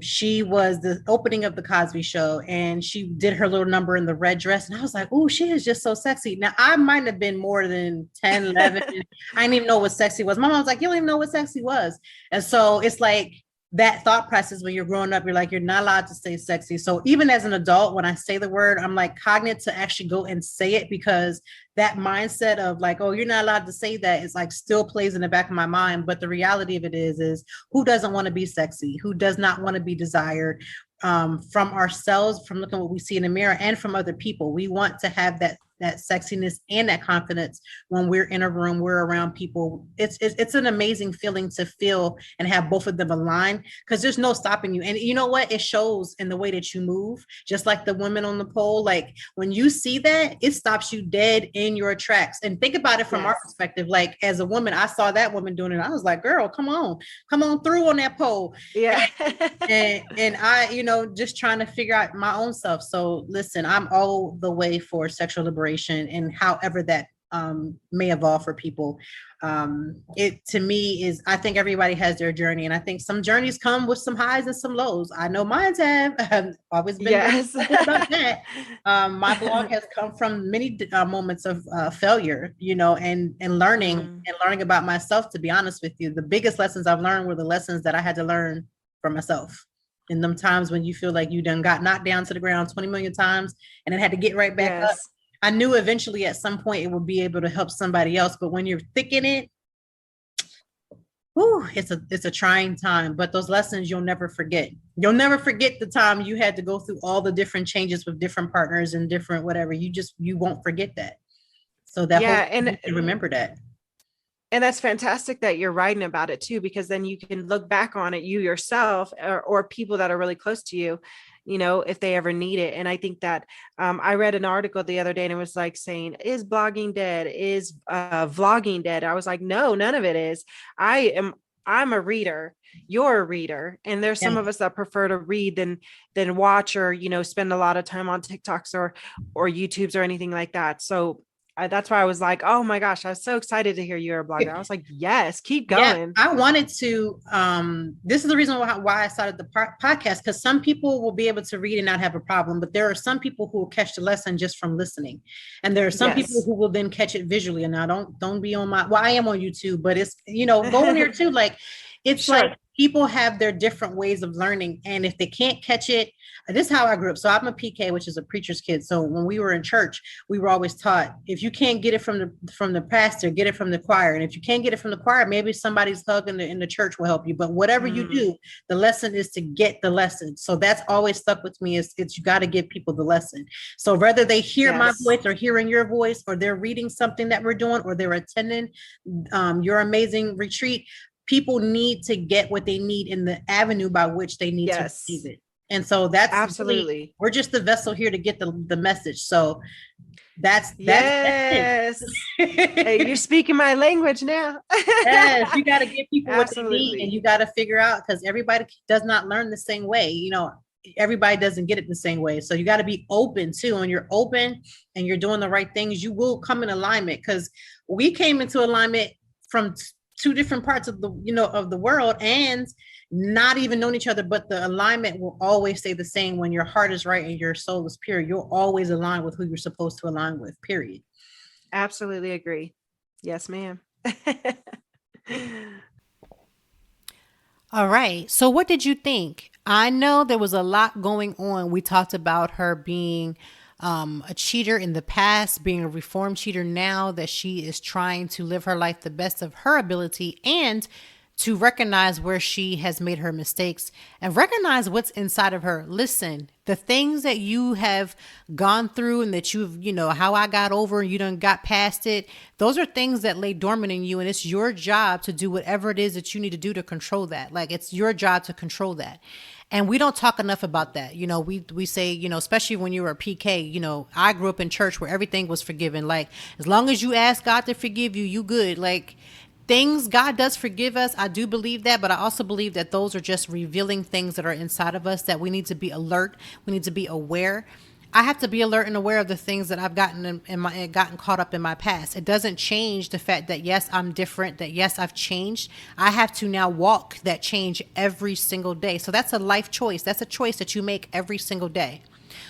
she was the opening of the Cosby Show, and she did her little number in the red dress, and I was like, oh, she is just so sexy. Now I might have been more than 10, 11. I didn't even know what sexy was. My mom was like, you don't even know what sexy was. And so it's like that thought process when you're growing up, you're like, you're not allowed to say sexy. So even as an adult, when I say the word, I'm like cognizant to actually go and say it, because that mindset of like, oh, you're not allowed to say that is like still plays in the back of my mind. But the reality of it is who doesn't want to be sexy? Who does not want to be desired, from ourselves, from looking at what we see in the mirror, and from other people? We want to have that sexiness and that confidence when we're in a room, we're around people. It's an amazing feeling to feel and have both of them align, because there's no stopping you. And you know what? It shows in the way that you move, just like the women on the pole. Like when you see that, it stops you dead in your tracks. And think about it from our perspective. Like as a woman, I saw that woman doing it. I was like, girl, come on through on that pole. Yeah. and I, just trying to figure out my own self. So listen, I'm all the way for sexual liberation, and however that may evolve for people. It to me is, I think everybody has their journey, and I think some journeys come with some highs and some lows. I know mine's have always been about that. My blog has come from many moments of failure, and learning about myself. To be honest with you, the biggest lessons I've learned were the lessons that I had to learn for myself. In them times when you feel like you done got knocked down to the ground 20 million times and then had to get right back up. I knew eventually at some point it would be able to help somebody else, but when you're thick in it, it's a trying time. But those lessons you'll never forget. You'll never forget the time you had to go through all the different changes with different partners and different whatever. You won't forget that. So that and you remember that. And that's fantastic that you're writing about it too, because then you can look back on it, you yourself, or people that are really close to you, if they ever need it. And I think that I read an article the other day, and it was like saying, is blogging dead? Is vlogging dead? I was like, no, none of it is. I'm a reader. You're a reader. And there's some of us that prefer to read than watch, or, spend a lot of time on TikToks or YouTubes or anything like that. So that's why I was like, oh my gosh, I was so excited to hear you're a blogger. I was like, yes, keep going. I wanted to, this is the reason why I started the podcast, because some people will be able to read and not have a problem, but there are some people who will catch the lesson just from listening. And there are some people who will then catch it visually. And now don't be on I am on YouTube, but it's, go in there too. Like, it's like people have their different ways of learning. And if they can't catch it, this is how I grew up. So I'm a PK, which is a preacher's kid. So when we were in church, we were always taught, if you can't get it from the pastor, get it from the choir. And if you can't get it from the choir, maybe somebody's hug in the church will help you. But whatever you do, the lesson is to get the lesson. So that's always stuck with me, is you got to give people the lesson. So whether they hear my voice or hearing your voice, or they're reading something that we're doing, or they're attending your amazing retreat, people need to get what they need in the avenue by which they need to receive it. And so that's absolutely, we're just the vessel here to get the message. So that's yes. Hey, you're speaking my language now. Yes, you got to give people what they need, and you got to figure out, because everybody does not learn the same way. everybody doesn't get it the same way. So you got to be open too. When you're open and you're doing the right things, you will come in alignment, because we came into alignment from two different parts of the, of the world, and not even knowing each other, but the alignment will always stay the same. When your heart is right and your soul is pure, you'll always align with who you're supposed to align with, period. Absolutely agree. Yes, ma'am. All right. So what did you think? I know there was a lot going on. We talked about her being a cheater in the past, being a reformed cheater now, that she is trying to live her life the best of her ability, and to recognize where she has made her mistakes and recognize what's inside of her. Listen, the things that you have gone through and that you've, how I got over and you done got past it, those are things that lay dormant in you. And it's your job to do whatever it is that you need to do to control that. Like, it's your job to control that. And we don't talk enough about that. We say, especially when you were a PK, I grew up in church where everything was forgiven. Like, as long as you ask God to forgive you, you good. Like, things, God does forgive us. I do believe that, but I also believe that those are just revealing things that are inside of us that we need to be alert. We need to be aware. I have to be alert and aware of the things that I've gotten gotten caught up in my past. It doesn't change the fact that yes, I'm different, that yes, I've changed. I have to now walk that change every single day. So that's a life choice. That's a choice that you make every single day.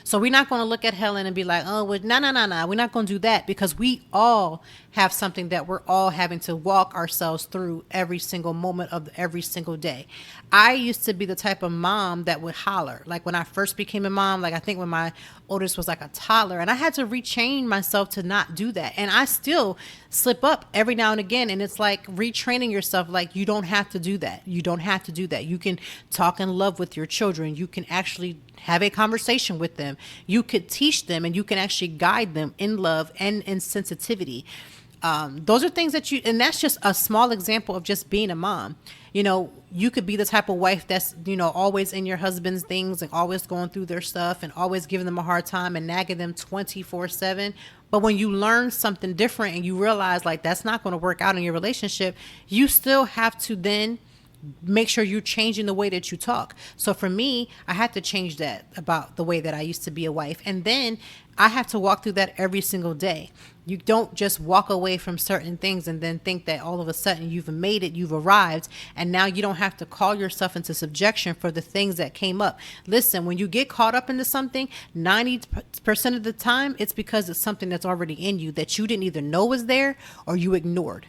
So we're not going to look at Helen and be like, oh, well, no. We're not going to do that, because we all have something that we're all having to walk ourselves through every single moment of every single day. I used to be the type of mom that would holler. Like, when I first became a mom, like I think when my oldest was like a toddler, and I had to retrain myself to not do that. And I still slip up every now and again. And it's like retraining yourself. Like, you don't have to do that. You don't have to do that. You can talk in love with your children. You can actually have a conversation with them. You could teach them, and you can actually guide them in love and in sensitivity. Those are things that and that's just a small example of just being a mom. You could be the type of wife that's, always in your husband's things and always going through their stuff and always giving them a hard time and nagging them 24/7. But when you learn something different and you realize like that's not going to work out in your relationship, you still have to then make sure you're changing the way that you talk. So for me, I had to change that about the way that I used to be a wife. And then I have to walk through that every single day. You don't just walk away from certain things and then think that all of a sudden you've made it, you've arrived, and now you don't have to call yourself into subjection for the things that came up. Listen, when you get caught up into something, 90% of the time, it's because it's something that's already in you that you didn't either know was there or you ignored.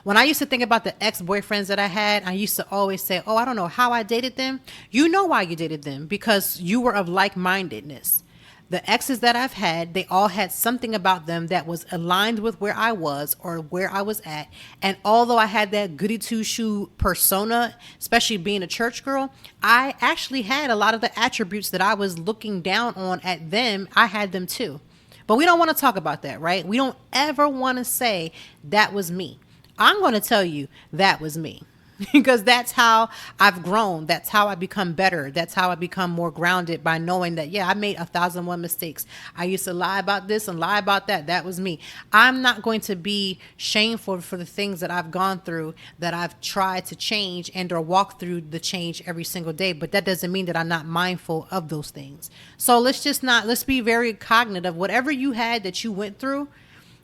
When I used to think about the ex-boyfriends that I had, I used to always say, oh, I don't know how I dated them. You know why you dated them, because you were of like-mindedness. The exes that I've had, they all had something about them that was aligned with where I was or where I was at. And although I had that goody two-shoe persona, especially being a church girl, I actually had a lot of the attributes that I was looking down on at them. I had them too. But we don't want to talk about that, right? We don't ever want to say that was me. I'm going to tell you that was me, because that's how I've grown. That's how I become better. That's how I become more grounded, by knowing that, yeah, I made 1,001 mistakes. I used to lie about this and lie about that. That was me. I'm not going to be shameful for the things that I've gone through, that I've tried to change and or walk through the change every single day. But that doesn't mean that I'm not mindful of those things. So let's be very cognizant of whatever you had that you went through.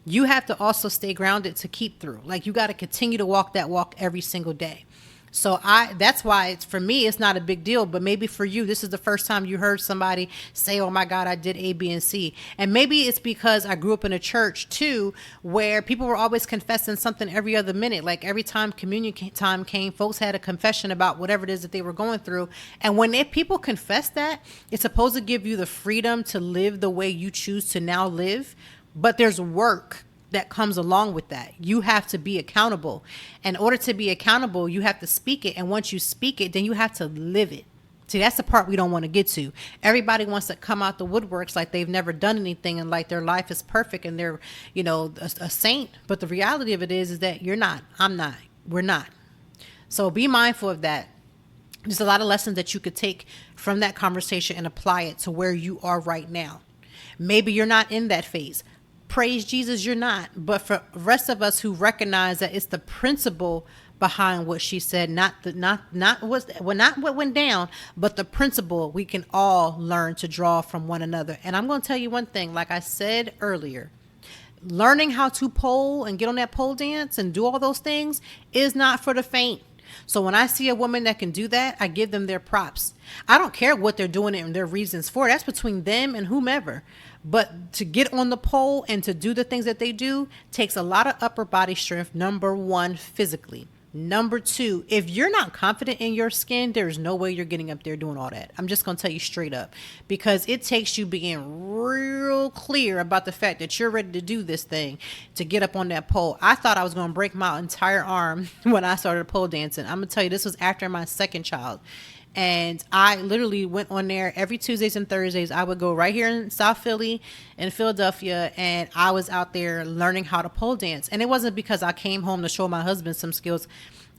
You have to also stay grounded to keep through. Like, you got to continue to walk that walk every single day. So that's why for me, it's not a big deal. But maybe for you, this is the first time you heard somebody say, oh my God, I did A, B, and C. And maybe it's because I grew up in a church too, where people were always confessing something every other minute. Like, every time communion time came, folks had a confession about whatever it is that they were going through. And when people confess that, it's supposed to give you the freedom to live the way you choose to now live. But there's work that comes along with that. You have to be accountable. In order to be accountable, you have to speak it. And once you speak it, then you have to live it. See, that's the part we don't want to get to. Everybody wants to come out the woodworks like they've never done anything and like their life is perfect and they're, a saint. But the reality of it is that you're not. I'm not. We're not. So be mindful of that. There's a lot of lessons that you could take from that conversation and apply it to where you are right now. Maybe you're not in that phase. Praise Jesus, you're not. But for the rest of us who recognize that it's the principle behind what she said, not what went down, but the principle we can all learn to draw from one another. And I'm going to tell you one thing, like I said earlier, learning how to pole and get on that pole dance and do all those things is not for the faint. So when I see a woman that can do that, I give them their props. I don't care what they're doing and their reasons for it. That's between them and whomever. But to get on the pole and to do the things that they do takes a lot of upper body strength, number one, physically. Number two, if you're not confident in your skin, there's no way you're getting up there doing all that. I'm just going to tell you straight up, because it takes you being real clear about the fact that you're ready to do this thing to get up on that pole. I thought I was going to break my entire arm when I started pole dancing. I'm going to tell you, this was after my second child. And I literally went on there every Tuesdays and Thursdays. I would go right here in South Philly in Philadelphia, and I was out there learning how to pole dance. And it wasn't because I came home to show my husband some skills.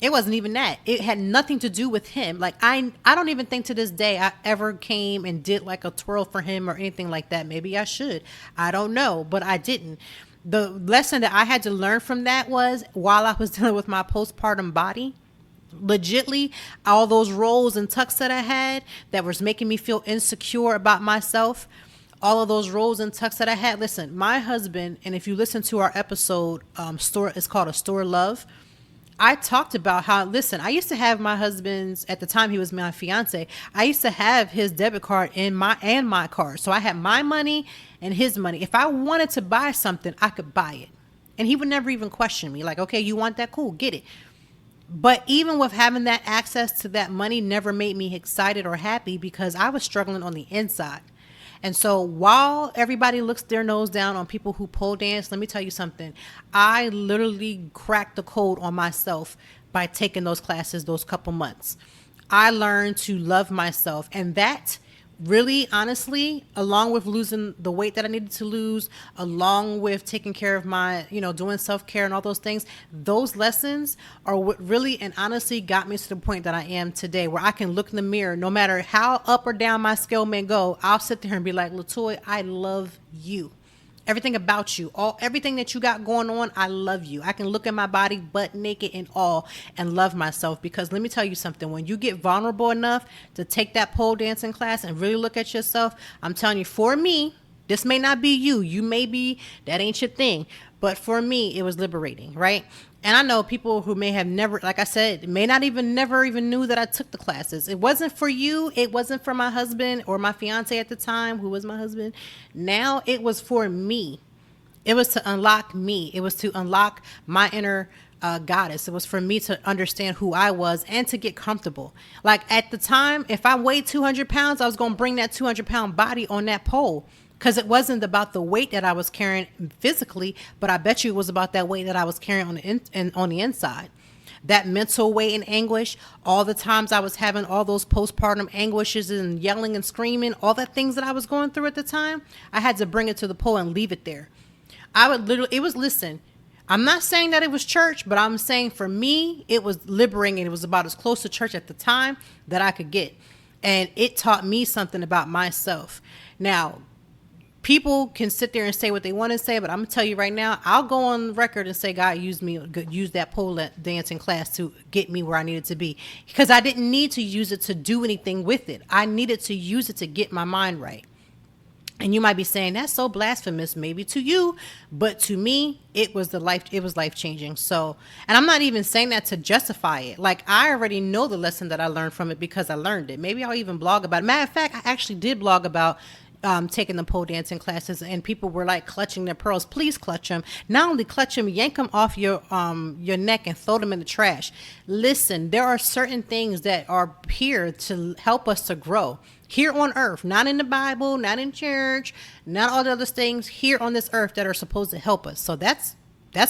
It wasn't even that. It had nothing to do with him. Like I don't even think to this day I ever came and did like a twirl for him or anything like that. Maybe I should. I don't know, but I didn't. The lesson that I had to learn from that was, while I was dealing with my postpartum body, legitly all those rolls and tucks that I had that was making me feel insecure about myself, all of those rolls and tucks that I had. Listen, my husband, and if you listen to our episode, it's called A Store Love, I talked about how, listen, I used to have my husband's, at the time he was my fiance, I used to have his debit card in my card. So I had my money and his money. If I wanted to buy something, I could buy it. And he would never even question me. Like, okay, you want that? Cool, get it. But even with having that access to that money never made me excited or happy, because I was struggling on the inside. And so while everybody looks their nose down on people who pole dance, let me tell you something. I literally cracked the code on myself by taking those classes those couple months. I learned to love myself. And that really, honestly, along with losing the weight that I needed to lose, along with taking care of my, doing self-care and all those things, those lessons are what really and honestly got me to the point that I am today, where I can look in the mirror, no matter how up or down my scale may go, I'll sit there and be like, LaToya, I love you. Everything about you, everything that you got going on, I love you. I can look at my body butt naked and all and love myself, because let me tell you something. When you get vulnerable enough to take that pole dancing class and really look at yourself, I'm telling you, for me, this may not be you. You may be, that ain't your thing. But for me, it was liberating, right? And I know people who may have never, like I said, may not even never even knew that I took the classes. It wasn't for you. It wasn't for my husband or my fiance at the time, who was my husband. Now it was for me. It was to unlock me. It was to unlock my inner goddess. It was for me to understand who I was and to get comfortable. Like at the time, if I weighed 200 pounds, I was going to bring that 200-pound body on that pole. Because it wasn't about the weight that I was carrying physically, but I bet you it was about that weight that I was carrying on the inside. That mental weight and anguish, all the times I was having all those postpartum anguishes and yelling and screaming, all the things that I was going through at the time, I had to bring it to the pole and leave it there. Listen, I'm not saying that it was church, but I'm saying for me, it was liberating, and it was about as close to church at the time that I could get. And it taught me something about myself. Now, people can sit there and say what they want to say, but I'm going to tell you right now, I'll go on record and say God used that pole dancing class to get me where I needed to be, because I didn't need to use it to do anything with it. I needed to use it to get my mind right. And you might be saying, that's so blasphemous, maybe to you, but to me, it was life changing. So, and I'm not even saying that to justify it. Like, I already know the lesson that I learned from it because I learned it. Maybe I'll even blog about it. Matter of fact, I actually did blog about taking the pole dancing classes, and people were like clutching their pearls. Please clutch them. Not only clutch them, yank them off your neck and throw them in the trash. Listen, there are certain things that are here to help us to grow here on earth, not in the Bible, not in church, not all the other things here on this earth that are supposed to help us. So that's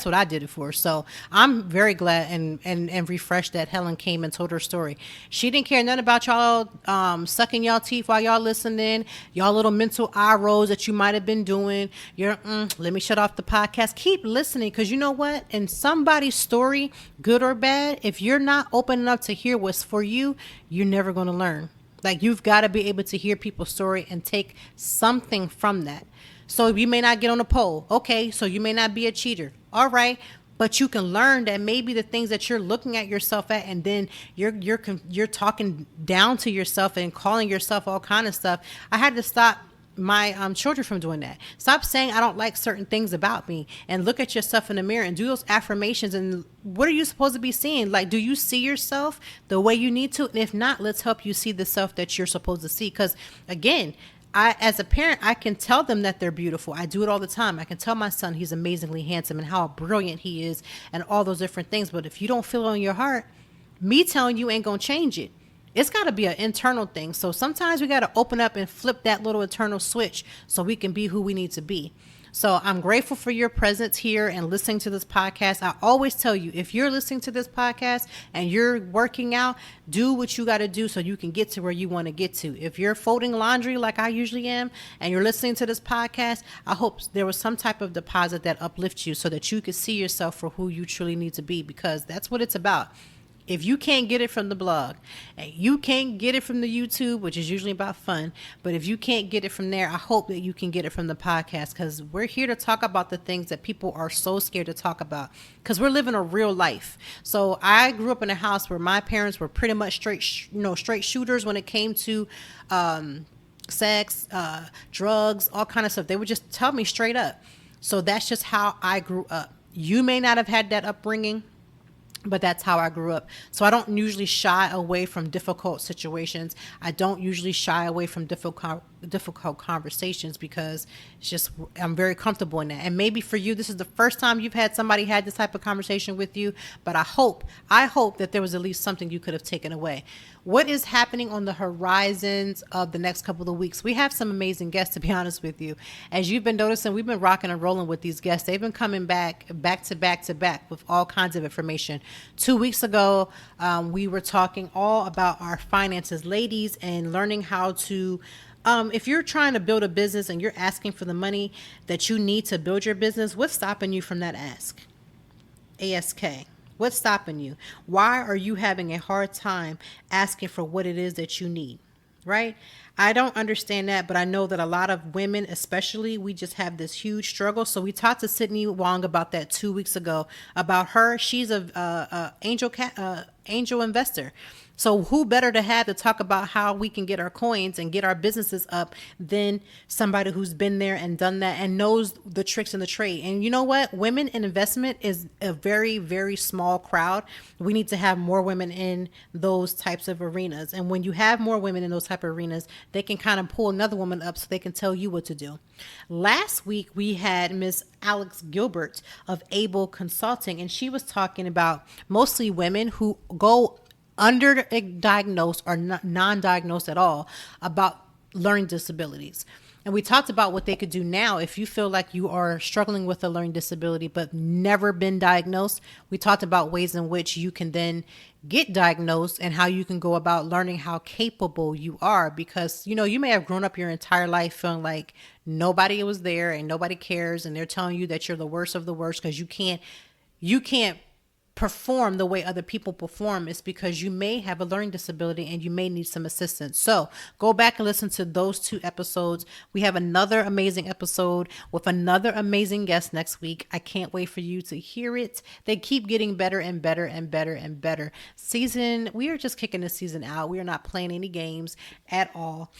what I did it for. So I'm very glad and refreshed that Helen came and told her story. She didn't care nothing about y'all sucking y'all teeth while y'all listening, y'all little mental eye rolls that you might have been doing. Let me shut off the podcast. Keep listening, because you know what? In somebody's story, good or bad, if you're not open enough to hear what's for you, you're never going to learn. Like, you've got to be able to hear people's story and take something from that. So you may not get on a pole. Okay, so you may not be a cheater. All right. But you can learn that maybe the things that you're looking at yourself at, and then you're talking down to yourself and calling yourself all kind of stuff. I had to stop my children from doing that. Stop saying I don't like certain things about me, and look at yourself in the mirror and do those affirmations. And what are you supposed to be seeing? Like, do you see yourself the way you need to? And if not, let's help you see the self that you're supposed to see. Because again, as a parent, I can tell them that they're beautiful. I do it all the time. I can tell my son he's amazingly handsome and how brilliant he is and all those different things. But if you don't feel it in your heart, me telling you ain't going to change it. It's got to be an internal thing. So sometimes we got to open up and flip that little internal switch so we can be who we need to be. So I'm grateful for your presence here and listening to this podcast. I always tell you, if you're listening to this podcast and you're working out, do what you got to do so you can get to where you want to get to. If you're folding laundry like I usually am and you're listening to this podcast, I hope there was some type of deposit that uplifts you so that you can see yourself for who you truly need to be, because that's what it's about. If you can't get it from the blog and you can't get it from the YouTube, which is usually about fun, but if you can't get it from there, I hope that you can get it from the podcast, because we're here to talk about the things that people are so scared to talk about, because we're living a real life. So I grew up in a house where my parents were pretty much straight shooters when it came to sex, drugs, all kind of stuff. They would just tell me straight up. So that's just how I grew up. You may not have had that upbringing, but that's how I grew up. So I don't usually shy away from difficult situations. I don't usually shy away from difficult conversations, because it's just, I'm very comfortable in that. And maybe for you, this is the first time you've had somebody had this type of conversation with you, but I hope that there was at least something you could have taken away. What is happening on the horizons of the next couple of weeks? We have some amazing guests, to be honest with you. As you've been noticing, we've been rocking and rolling with these guests. They've been coming back to back with all kinds of information. 2 weeks ago, we were talking all about our finances, ladies, and learning how to, if you're trying to build a business and you're asking for the money that you need to build your business, what's stopping you from that ask? ASK. What's stopping you? Why are you having a hard time asking for what it is that you need? Right? I don't understand that, but I know that a lot of women, especially, we just have this huge struggle. So we talked to Sydney Wong about that 2 weeks ago, about her. She's a angel investor. So who better to have to talk about how we can get our coins and get our businesses up than somebody who's been there and done that and knows the tricks in the trade. And you know what? Women in investment is a very, very small crowd. We need to have more women in those types of arenas. And when you have more women in those type of arenas, they can kind of pull another woman up so they can tell you what to do. Last week, we had Miss Alex Gilbert of Able Consulting, and she was talking about mostly women who go underdiagnosed or non-diagnosed at all about learning disabilities. And we talked about what they could do now if you feel like you are struggling with a learning disability but never been diagnosed. We talked about ways in which you can then get diagnosed and how you can go about learning how capable you are, because you may have grown up your entire life feeling like nobody was there and nobody cares, and they're telling you that you're the worst of the worst because you can't perform the way other people perform. Is because you may have a learning disability and you may need some assistance. So go back and listen to those 2 episodes. We have another amazing episode with another amazing guest next week. I can't wait for you to hear it. They keep getting better and better and better and better. We are just kicking the season out. We are not playing any games at all.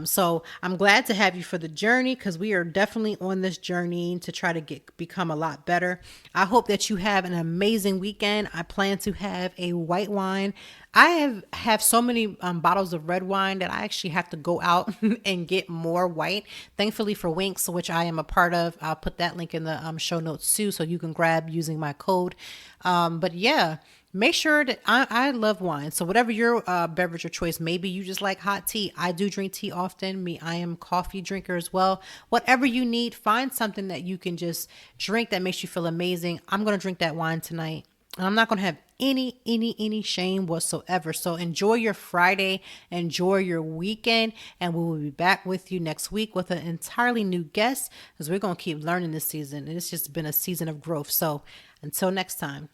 So I'm glad to have you for the journey, because we are definitely on this journey to try to become a lot better. I hope that you have an amazing weekend. I plan to have a white wine. I have so many bottles of red wine that I actually have to go out and get more white. Thankfully for Winks, which I am a part of, I'll put that link in the show notes too, so you can grab using my code. But yeah. Make sure that I love wine. So whatever your beverage of choice, maybe you just like hot tea. I do drink tea often. I am a coffee drinker as well. Whatever you need, find something that you can just drink that makes you feel amazing. I'm going to drink that wine tonight. And I'm not going to have any shame whatsoever. So enjoy your Friday, enjoy your weekend, and we will be back with you next week with an entirely new guest, because we're going to keep learning this season. And it's just been a season of growth. So until next time.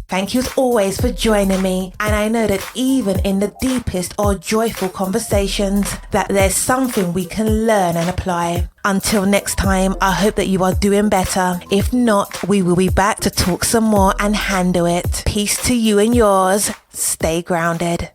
Thank you as always for joining me, and I know that even in the deepest or joyful conversations that there's something we can learn and apply. Until next time, I hope that you are doing better. If not, we will be back to talk some more and handle it. Peace to you and yours. Stay grounded.